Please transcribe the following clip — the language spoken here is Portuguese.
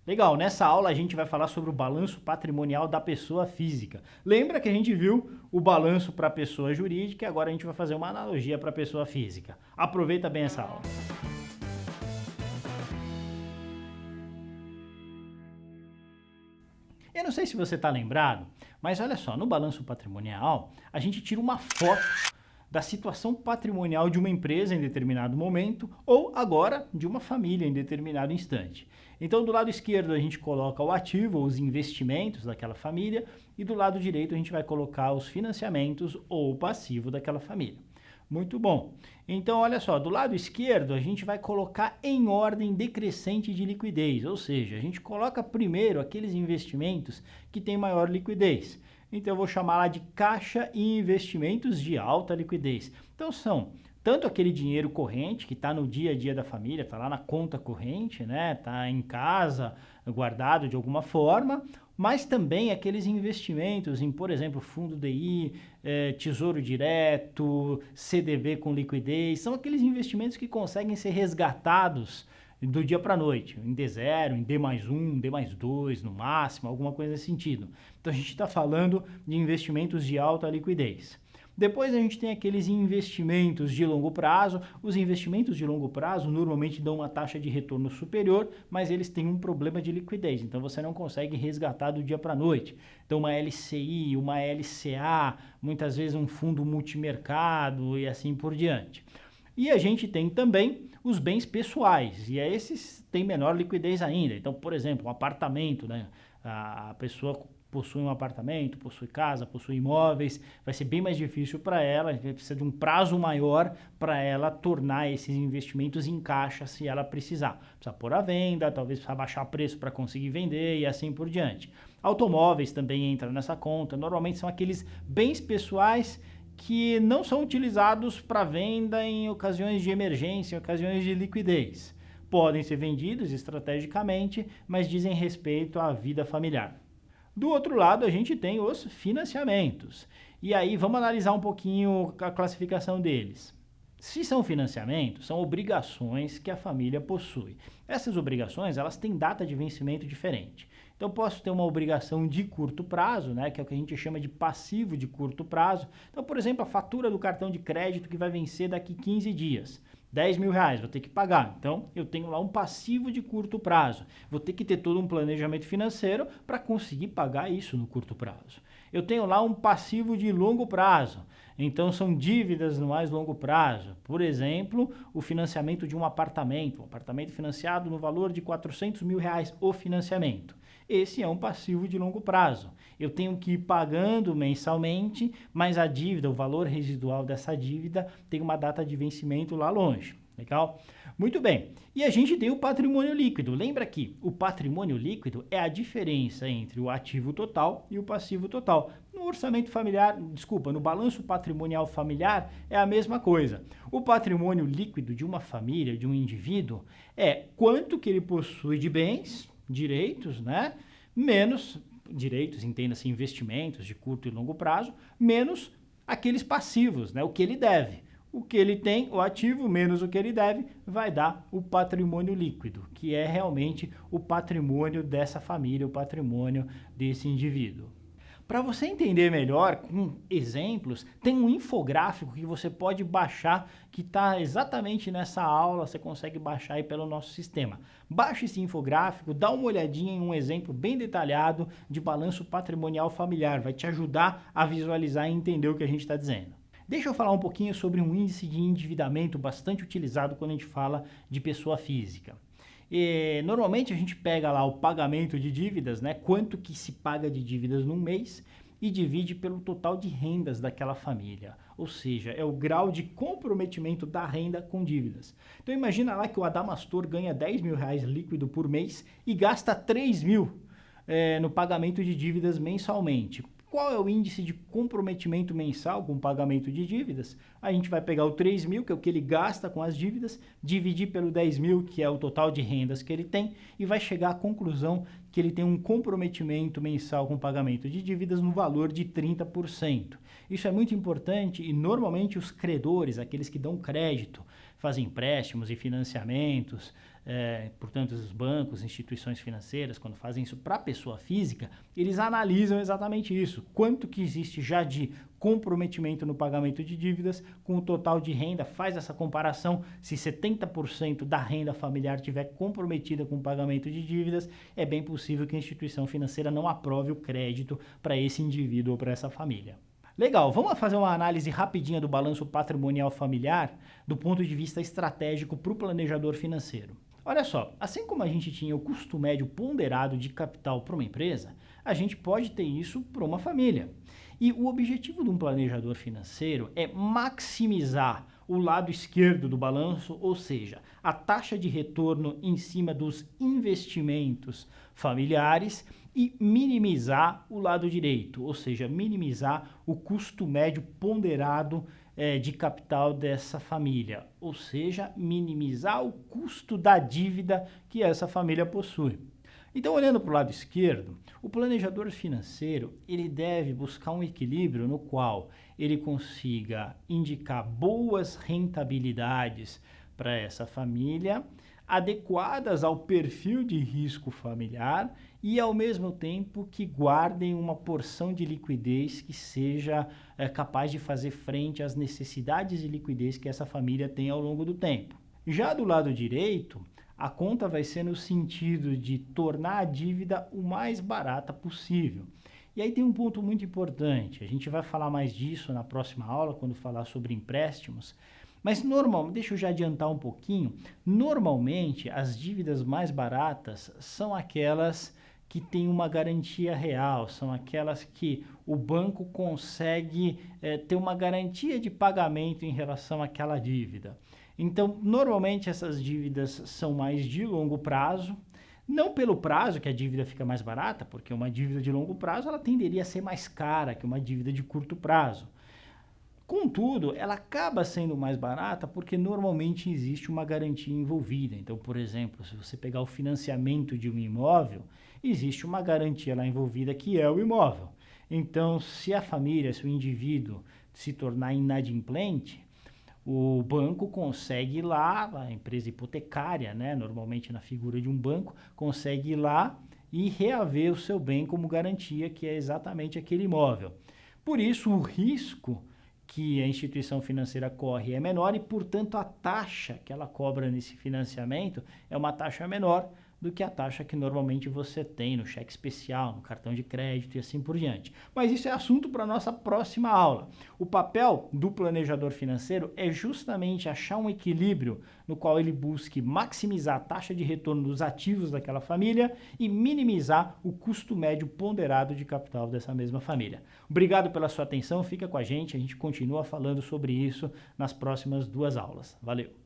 Legal, nessa aula a gente vai falar sobre o balanço patrimonial da pessoa física. Lembra que a gente viu o balanço para a pessoa jurídica e agora a gente vai fazer uma analogia para a pessoa física. Aproveita bem essa aula. Eu não sei se você está lembrado, mas olha só, no balanço patrimonial a gente tira uma foto da situação patrimonial de uma empresa em determinado momento ou agora de uma família em determinado instante. Então, do lado esquerdo a gente coloca o ativo ou os investimentos daquela família e do lado direito a gente vai colocar os financiamentos ou o passivo daquela família. Muito bom. Então, olha só, do lado esquerdo a gente vai colocar em ordem decrescente de liquidez, ou seja, a gente coloca primeiro aqueles investimentos que têm maior liquidez. Então, eu vou chamar lá de caixa e investimentos de alta liquidez. Então, são tanto aquele dinheiro corrente que está no dia a dia da família, está lá na conta corrente, né? Está em casa, guardado de alguma forma, mas também aqueles investimentos em, por exemplo, fundo DI, tesouro direto, CDB com liquidez, são aqueles investimentos que conseguem ser resgatados do dia para a noite, em D0, em D mais 1, D mais 2, no máximo, alguma coisa nesse sentido. Então a gente está falando de investimentos de alta liquidez. Depois a gente tem aqueles investimentos de longo prazo. Os investimentos de longo prazo normalmente dão uma taxa de retorno superior, mas eles têm um problema de liquidez, então você não consegue resgatar do dia para a noite. Então uma LCI, uma LCA, muitas vezes um fundo multimercado e assim por diante. E a gente tem também os bens pessoais, e esses têm menor liquidez ainda. Então, por exemplo, um apartamento, né? A pessoa possui um apartamento, possui casa, possui imóveis, vai ser bem mais difícil para ela, precisa de um prazo maior para ela tornar esses investimentos em caixa se ela precisar. Precisa pôr à venda, talvez precisa baixar preço para conseguir vender e assim por diante. Automóveis também entram nessa conta, normalmente são aqueles bens pessoais que não são utilizados para venda em ocasiões de emergência, em ocasiões de liquidez. Podem ser vendidos estrategicamente, mas dizem respeito à vida familiar. Do outro lado, a gente tem os financiamentos. E aí, vamos analisar um pouquinho a classificação deles. Se são financiamentos, são obrigações que a família possui. Essas obrigações, elas têm data de vencimento diferente. Então, posso ter uma obrigação de curto prazo, né, que é o que a gente chama de passivo de curto prazo. Então, por exemplo, a fatura do cartão de crédito que vai vencer daqui 15 dias. 10 mil reais, vou ter que pagar. Então, eu tenho lá um passivo de curto prazo. Vou ter que ter todo um planejamento financeiro para conseguir pagar isso no curto prazo. Eu tenho lá um passivo de longo prazo. Então, são dívidas no mais longo prazo. Por exemplo, o financiamento de um apartamento financiado no valor de 400 mil reais o financiamento. Esse é um passivo de longo prazo. Eu tenho que ir pagando mensalmente, mas a dívida, o valor residual dessa dívida tem uma data de vencimento lá longe. Legal? Muito bem. E a gente tem o patrimônio líquido. Lembra que o patrimônio líquido é a diferença entre o ativo total e o passivo total. No orçamento familiar, no balanço patrimonial familiar é a mesma coisa. O patrimônio líquido de uma família, de um indivíduo, é quanto que ele possui de bens, direitos, né? Menos direitos, entenda-se investimentos de curto e longo prazo, menos aqueles passivos, né? O que ele deve. O que ele tem, o ativo, menos o que ele deve, vai dar o patrimônio líquido, que é realmente o patrimônio dessa família, o patrimônio desse indivíduo. Para você entender melhor, com exemplos, tem um infográfico que você pode baixar, que está exatamente nessa aula, você consegue baixar aí pelo nosso sistema. Baixe esse infográfico, dá uma olhadinha em um exemplo bem detalhado de balanço patrimonial familiar, vai te ajudar a visualizar e entender o que a gente está dizendo. Deixa eu falar um pouquinho sobre um índice de endividamento bastante utilizado quando a gente fala de pessoa física. Normalmente a gente pega lá o pagamento de dívidas, né? Quanto que se paga de dívidas num mês e divide pelo total de rendas daquela família. Ou seja, é o grau de comprometimento da renda com dívidas. Então imagina lá que o Adamastor ganha 10 mil reais líquido por mês e gasta 3 mil no pagamento de dívidas mensalmente. Qual é o índice de comprometimento mensal com pagamento de dívidas? A gente vai pegar o 3 mil, que é o que ele gasta com as dívidas, dividir pelo 10 mil, que é o total de rendas que ele tem, e vai chegar à conclusão que ele tem um comprometimento mensal com pagamento de dívidas no valor de 30%. Isso é muito importante e normalmente os credores, aqueles que dão crédito, fazem empréstimos e financiamentos, portanto, os bancos, instituições financeiras, quando fazem isso para a pessoa física, eles analisam exatamente isso. Quanto que existe já de comprometimento no pagamento de dívidas com o total de renda, faz essa comparação. Se 70% da renda familiar estiver comprometida com o pagamento de dívidas, é bem possível que a instituição financeira não aprove o crédito para esse indivíduo ou para essa família. Legal, vamos fazer uma análise rapidinha do balanço patrimonial familiar do ponto de vista estratégico para o planejador financeiro. Olha só, assim como a gente tinha o custo médio ponderado de capital para uma empresa, a gente pode ter isso para uma família. E o objetivo de um planejador financeiro é maximizar o lado esquerdo do balanço, ou seja, a taxa de retorno em cima dos investimentos familiares, e minimizar o lado direito, ou seja, minimizar o custo médio ponderado de capital dessa família, ou seja, minimizar o custo da dívida que essa família possui. Então, olhando para o lado esquerdo, o planejador financeiro ele deve buscar um equilíbrio no qual ele consiga indicar boas rentabilidades para essa família, adequadas ao perfil de risco familiar e, ao mesmo tempo, que guardem uma porção de liquidez que seja capaz de fazer frente às necessidades de liquidez que essa família tem ao longo do tempo. Já do lado direito, a conta vai ser no sentido de tornar a dívida o mais barata possível. E aí tem um ponto muito importante, a gente vai falar mais disso na próxima aula, quando falar sobre empréstimos, mas normalmente, deixa eu já adiantar um pouquinho, normalmente as dívidas mais baratas são aquelas que têm uma garantia real, são aquelas que o banco consegue ter uma garantia de pagamento em relação àquela dívida. Então, normalmente essas dívidas são mais de longo prazo, não pelo prazo que a dívida fica mais barata, porque uma dívida de longo prazo ela tenderia a ser mais cara que uma dívida de curto prazo. Contudo, ela acaba sendo mais barata porque normalmente existe uma garantia envolvida. Então, por exemplo, se você pegar o financiamento de um imóvel, existe uma garantia lá envolvida que é o imóvel. Então, se a família, se o indivíduo se tornar inadimplente, o banco consegue ir lá, a empresa hipotecária, né, normalmente na figura de um banco, consegue ir lá e reaver o seu bem como garantia, que é exatamente aquele imóvel. Por isso, o risco que a instituição financeira corre é menor e, portanto, a taxa que ela cobra nesse financiamento é uma taxa menor do que a taxa que normalmente você tem no cheque especial, no cartão de crédito e assim por diante. Mas isso é assunto para a nossa próxima aula. O papel do planejador financeiro é justamente achar um equilíbrio no qual ele busque maximizar a taxa de retorno dos ativos daquela família e minimizar o custo médio ponderado de capital dessa mesma família. Obrigado pela sua atenção, fica com a gente continua falando sobre isso nas próximas 2 aulas. Valeu!